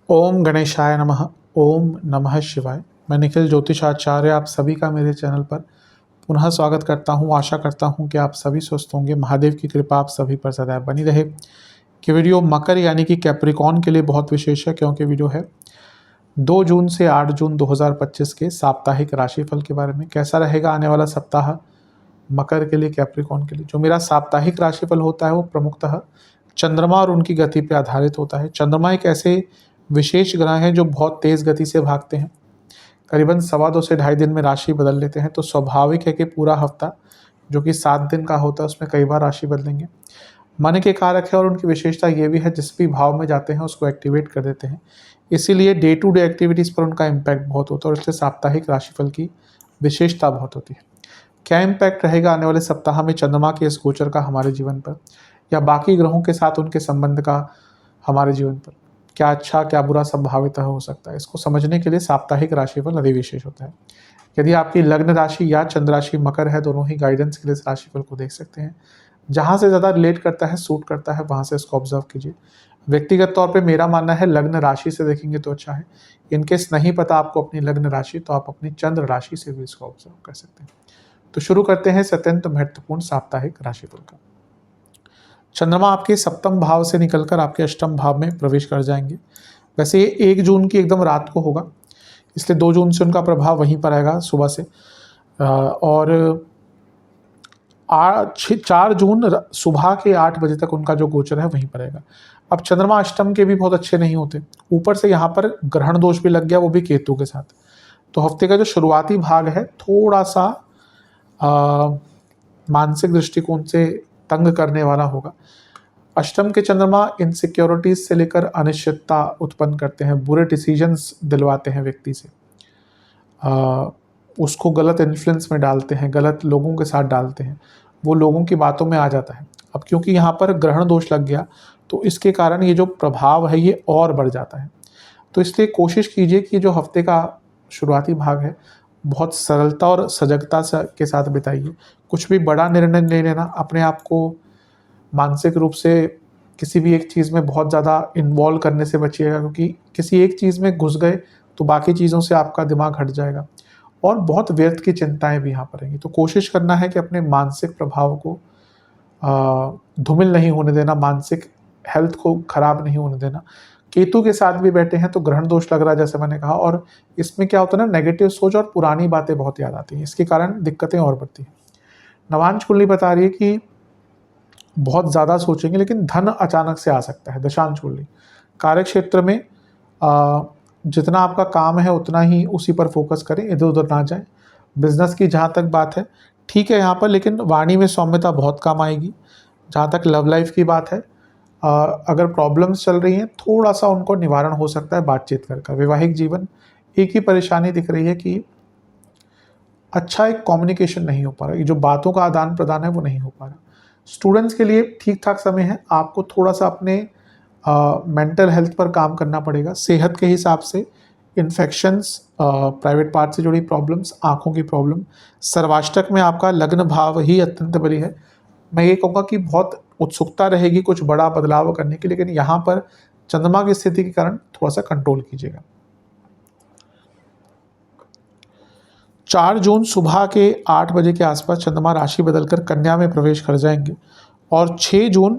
ओम गणेशाय नमः। ओम नमः शिवाय। मैं निखिल ज्योतिषाचार्य आप सभी का मेरे चैनल पर पुनः स्वागत करता हूं। आशा करता हूं कि आप सभी स्वस्थ होंगे। महादेव की कृपा आप सभी पर सदैव बनी रहे। कि वीडियो मकर यानी कि कैप्रिकॉन के लिए बहुत विशेष है, क्योंकि वीडियो है 2 जून से 8 जून 2025 के साप्ताहिक राशिफल के बारे में। कैसा रहेगा आने वाला सप्ताह मकर के लिए, कैप्रिकॉन के लिए। जो मेरा साप्ताहिक राशिफल होता है वो प्रमुखतः चंद्रमा और उनकी गति पर आधारित होता है। चंद्रमा एक ऐसे विशेष ग्रह हैं जो बहुत तेज़ गति से भागते हैं, करीबन 2.25 से 2.5 दिन में राशि बदल लेते हैं। तो स्वाभाविक है कि पूरा हफ्ता जो कि 7 दिन का होता है उसमें कई बार राशि बदलेंगे। मन के कारक है और उनकी विशेषता ये भी है जिस भी भाव में जाते हैं उसको एक्टिवेट कर देते हैं। इसीलिए डे टू डे एक्टिविटीज़ पर उनका इम्पैक्ट बहुत होता है और इसलिए साप्ताहिक राशिफल की विशेषता बहुत होती है। क्या इम्पैक्ट रहेगा आने वाले सप्ताह में चंद्रमा के इस गोचर का हमारे जीवन पर, या बाकी ग्रहों के साथ उनके संबंध का हमारे जीवन पर, क्या अच्छा क्या बुरा संभावित हो सकता है, इसको समझने के लिए साप्ताहिक राशिफल अति विशेष होता है। यदि आपकी लग्न राशि या चंद्र राशि मकर है, दोनों ही गाइडेंस के लिए इस राशिफल को देख सकते हैं। जहाँ से ज़्यादा रिलेट करता है, सूट करता है, वहाँ से इसको ऑब्जर्व कीजिए। व्यक्तिगत तौर पे मेरा मानना है लग्न राशि से देखेंगे तो अच्छा है। इनकेस नहीं पता आपको अपनी लग्न राशि, तो आप अपनी चंद्र राशि से भी इसको ऑब्जर्व कर सकते हैं। तो शुरू करते हैं अत्यंत महत्वपूर्ण साप्ताहिक राशिफल का। चंद्रमा आपके सप्तम भाव से निकलकर आपके अष्टम भाव में प्रवेश कर जाएंगे। वैसे ये 1 जून की एकदम रात को होगा, इसलिए 2 जून से उनका प्रभाव वहीं पर आएगा सुबह से, और 4 जून सुबह के 8 बजे तक उनका जो गोचर है वहीं पर आएगा। अब चंद्रमा अष्टम के भी बहुत अच्छे नहीं होते, ऊपर से यहाँ पर ग्रहण दोष भी लग गया, वो भी केतु के साथ। तो हफ्ते का जो शुरुआती भाग है थोड़ा सा मानसिक दृष्टिकोण से तंग करने वाला होगा। अष्टम के चंद्रमा इनसिक्योरिटीज से लेकर अनिश्चितता उत्पन्न करते हैं, बुरे डिसीजंस दिलवाते हैं व्यक्ति से, उसको गलत इन्फ्लुएंस में डालते हैं, गलत लोगों के साथ डालते हैं, वो लोगों की बातों में आ जाता है। अब क्योंकि यहाँ पर ग्रहण दोष लग गया तो इसके कारण ये जो प्रभाव है ये और बढ़ जाता है। तो इसलिए कोशिश कीजिए कि जो हफ्ते का शुरुआती भाग है बहुत सरलता और सजगता के साथ बिताइए। कुछ भी बड़ा निर्णय नहीं लेना, अपने आप को मानसिक रूप से किसी भी एक चीज़ में बहुत ज़्यादा इन्वॉल्व करने से बचिएगा, क्योंकि किसी एक चीज़ में घुस गए तो बाकी चीज़ों से आपका दिमाग हट जाएगा और बहुत व्यर्थ की चिंताएं भी यहाँ पर रहेंगी। तो कोशिश करना है कि अपने मानसिक प्रभाव को धूमिल नहीं होने देना, मानसिक हेल्थ को खराब नहीं होने देना। केतु के साथ भी बैठे हैं तो ग्रहण दोष लग रहा है जैसे मैंने कहा, और इसमें क्या होता है ना, नेगेटिव सोच और पुरानी बातें बहुत याद आती हैं, इसके कारण दिक्कतें और बढ़ती हैं। नवांश कुंडली बता रही है कि बहुत ज़्यादा सोचेंगे लेकिन धन अचानक से आ सकता है। दशांश कुंडली कार्य क्षेत्र में जितना आपका काम है उतना ही उसी पर फोकस करें, इधर उधर ना जाए। बिजनेस की जहाँ तक बात है ठीक है यहाँ पर, लेकिन वाणी में सौम्यता बहुत काम आएगी। जहाँ तक लव लाइफ की बात है, अगर प्रॉब्लम्स चल रही हैं थोड़ा सा उनको निवारण हो सकता है बातचीत कर। वैवाहिक जीवन एक ही परेशानी दिख रही है कि अच्छा एक कम्युनिकेशन नहीं हो पा रहा, ये जो बातों का आदान प्रदान है वो नहीं हो पा रहा। स्टूडेंट्स के लिए ठीक ठाक समय है, आपको थोड़ा सा अपने मेंटल हेल्थ पर काम करना पड़ेगा। सेहत के हिसाब से इन्फेक्शंस, प्राइवेट पार्ट से जुड़ी प्रॉब्लम्स, आँखों की प्रॉब्लम। सर्वाष्टक में आपका लग्न भाव ही अत्यंत बड़ी है। मैं ये कहूँगा कि बहुत उत्सुकता रहेगी कुछ बड़ा बदलाव करने की, लेकिन यहाँ पर चंद्रमा की स्थिति के कारण थोड़ा सा कंट्रोल कीजिएगा। 4 जून सुबह के 8 बजे के आसपास चंद्रमा राशि बदलकर कन्या में प्रवेश कर जाएंगे और 6 जून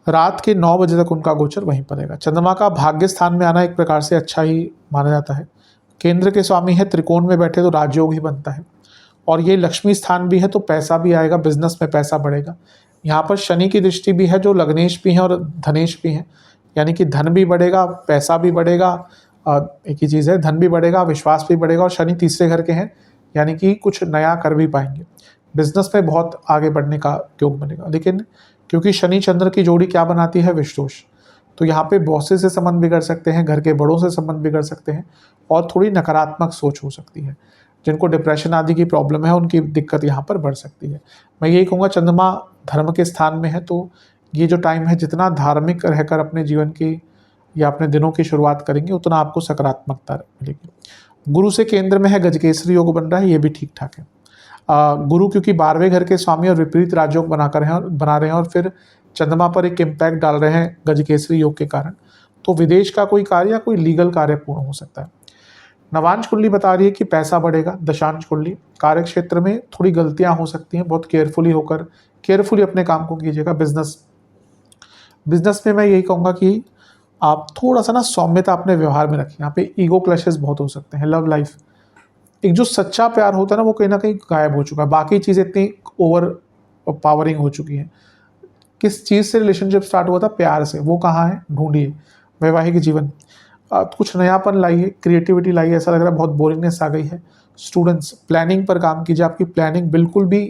रात के 9 बजे तक उनका गोचर वहीं पड़ेगा। चंद्रमा का भाग्य स्थान में आना एक प्रकार से अच्छा ही माना जाता है। केंद्र के स्वामी है, त्रिकोण में बैठे तो राजयोग ही बनता है, और ये लक्ष्मी स्थान भी है तो पैसा भी आएगा, बिजनेस में पैसा बढ़ेगा। यहाँ पर शनि की दृष्टि भी है जो लग्नेश भी है और धनेश भी है, यानी कि धन भी बढ़ेगा, पैसा भी बढ़ेगा। एक ही चीज़ है, धन भी बढ़ेगा, विश्वास भी बढ़ेगा, और शनि तीसरे घर के हैं यानी कि कुछ नया कर भी पाएंगे। बिजनेस में बहुत आगे बढ़ने का योग बनेगा। लेकिन क्योंकि शनि चंद्र की जोड़ी क्या बनाती है, विषदोष, तो यहाँ पे बॉसेस से संबंध बिगड़ सकते हैं, घर के बड़ों से संबंध बिगड़ सकते हैं, और थोड़ी नकारात्मक सोच हो सकती है। जिनको डिप्रेशन आदि की प्रॉब्लम है उनकी दिक्कत यहाँ पर बढ़ सकती है। मैं यही कहूँगा चंद्रमा धर्म के स्थान में है तो ये जो टाइम है जितना धार्मिक रहकर अपने जीवन की या अपने दिनों की शुरुआत करेंगे उतना आपको सकारात्मकता मिलेगी। गुरु से केंद्र में है, गजकेसरी योग बन रहा है, ये भी ठीक ठाक है। गुरु क्योंकि 12वें घर के स्वामी और विपरीत राजयोग बना रहे हैं और फिर चंद्रमा पर एक इम्पैक्ट डाल रहे हैं गजकेसरी योग के कारण, तो विदेश का कोई कार्य या कोई लीगल कार्य पूर्ण हो सकता है। नवांश कुंडली बता रही है कि पैसा बढ़ेगा। दशांश कुंडली कार्य क्षेत्र में थोड़ी गलतियां हो सकती हैं, बहुत केयरफुली अपने काम को कीजिएगा। बिजनेस में मैं यही कहूँगा कि आप थोड़ा सा ना सौम्यता अपने व्यवहार में रखें। यहाँ पे ईगो क्लैशेस बहुत हो सकते हैं। लव लाइफ, एक जो सच्चा प्यार होता है ना, वो कहीं ना कहीं गायब हो चुका है। बाकी चीज़ें इतनी ओवर पावरिंग हो चुकी हैं। किस चीज़ से रिलेशनशिप स्टार्ट हुआ था? प्यार से। वो कहाँ है? ढूंढिए। वैवाहिक जीवन, कुछ नयापन लाइए, क्रिएटिविटी लाइए। ऐसा लग रहा है बहुत बोरिंगनेस आ गई है। स्टूडेंट्स, प्लानिंग पर काम कीजिए। आपकी प्लानिंग बिल्कुल भी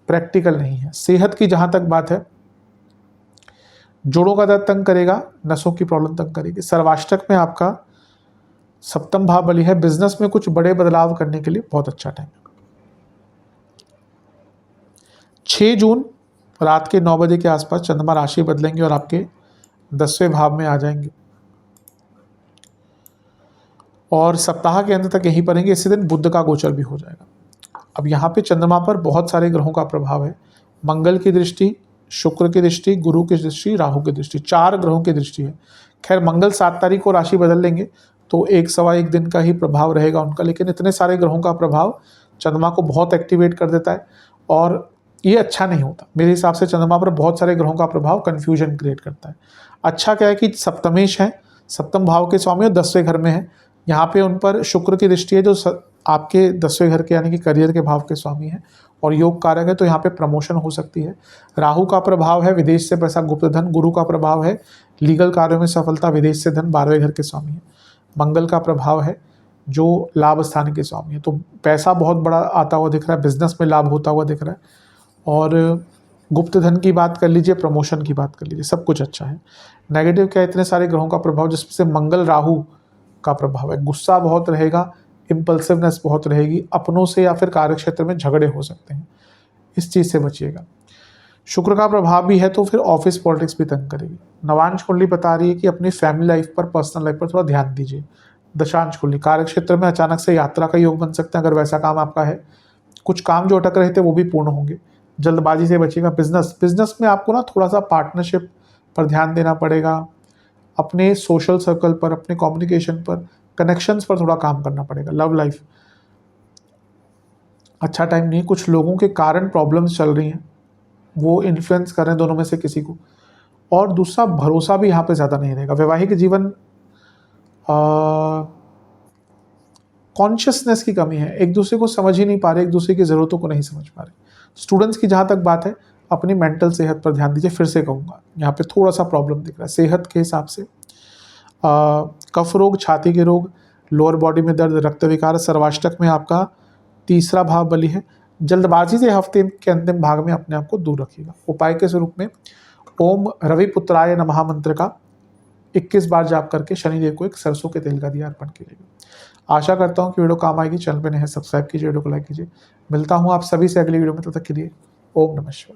प्रैक्टिकल नहीं है। सेहत की जहाँ तक बात है, जोड़ों का दर्द तंग करेगा, नसों की प्रॉब्लम तंग करेगी। सर्वाष्टक में आपका सप्तम भाव बली है। बिजनेस में कुछ बड़े बदलाव करने के लिए बहुत अच्छा टाइम है। 6 जून रात के 9 बजे के आसपास चंद्रमा राशि बदलेंगे और आपके 10वें भाव में आ जाएंगे और सप्ताह के अंत तक यहीं पर रहेंगे। इसी दिन बुध का गोचर भी हो जाएगा। अब यहाँ पे चंद्रमा पर बहुत सारे ग्रहों का प्रभाव है। मंगल की दृष्टि, शुक्र की दृष्टि, गुरु की दृष्टि, राहु की दृष्टि, 4 ग्रहों की दृष्टि है। खैर, मंगल 7 तारीख को राशि बदल लेंगे तो 1 दिन का ही प्रभाव रहेगा उनका, लेकिन इतने सारे ग्रहों का प्रभाव चंद्रमा को बहुत एक्टिवेट कर देता है और ये अच्छा नहीं होता। मेरे हिसाब से चंद्रमा पर बहुत सारे ग्रहों का प्रभाव कन्फ्यूजन क्रिएट करता है। अच्छा क्या है कि सप्तमेश है, सप्तम भाव के स्वामी और 10वें घर में है। यहाँ पे उन पर शुक्र की दृष्टि है जो आपके 10वें घर के यानी कि करियर के भाव के स्वामी है और योग कारक है, तो यहाँ पे प्रमोशन हो सकती है। राहु का प्रभाव है विदेश से पैसा, गुप्त धन। गुरु का प्रभाव है लीगल कार्यों में सफलता, विदेश से धन, 12वें घर के स्वामी है। मंगल का प्रभाव है जो लाभ स्थान के स्वामी है, तो पैसा बहुत बड़ा आता हुआ दिख रहा है, बिजनेस में लाभ होता हुआ दिख रहा है। और गुप्त धन की बात कर लीजिए, प्रमोशन की बात कर लीजिए, सब कुछ अच्छा है। नेगेटिव क्या है? इतने सारे ग्रहों का प्रभाव जिसमें से मंगल राहु का प्रभाव है। गुस्सा बहुत रहेगा, इम्पल्सिवनेस बहुत रहेगी, अपनों से या फिर कार्यक्षेत्र में झगड़े हो सकते हैं, इस चीज़ से बचिएगा। शुक्र का प्रभाव भी है तो फिर ऑफिस पॉलिटिक्स भी तंग करेगी। नवांश कुंडली बता रही है कि अपनी फैमिली लाइफ पर, पर्सनल लाइफ पर थोड़ा ध्यान दीजिए। दशांश कुंडली कार्यक्षेत्र में अचानक से यात्रा का योग बन सकता है, अगर वैसा काम आपका है। कुछ काम जो अटक रहे थे वो भी पूर्ण होंगे। जल्दबाजी से बचिएगा। बिजनेस में आपको ना थोड़ा सा पार्टनरशिप पर ध्यान देना पड़ेगा, अपने सोशल सर्कल पर, अपने कम्युनिकेशन पर, कनेक्शंस पर थोड़ा काम करना पड़ेगा। लव लाइफ अच्छा टाइम नहीं। कुछ लोगों के कारण प्रॉब्लम्स चल रही हैं, वो इन्फ्लुएंस कर रहे हैं दोनों में से किसी को। और दूसरा, भरोसा भी यहाँ पे ज़्यादा नहीं रहेगा। वैवाहिक जीवन, कॉन्शियसनेस की कमी है, एक दूसरे को समझ ही नहीं पा रहे, एक दूसरे की ज़रूरतों को नहीं समझ पा रहे। स्टूडेंट्स की जहाँ तक बात है, अपनी मेंटल सेहत पर ध्यान दीजिए। फिर से कहूँगा, यहाँ पे थोड़ा सा प्रॉब्लम दिख रहा है सेहत के हिसाब से। कफ रोग, छाती के रोग, लोअर बॉडी में दर्द, रक्त विकार। सर्वाष्टक में आपका 3रा भाव बली है। जल्दबाजी से हफ्ते के अंतिम भाग में अपने आप को दूर रखिएगा। उपाय के स्वरूप में ओम रविपुत्राय नमः मंत्र का 21 बार जाप करके शनिदेव को एक सरसों के तेल का दिया अर्पण कीजिएगा। आशा करता हूँ कि वीडियो काम आएगी। चैनल पे नए हैं, सब्सक्राइब कीजिए, वीडियो को लाइक कीजिए। मिलता हूँ आप सभी से अगली वीडियो में, तब तक के लिए ओम नमः शिवाय।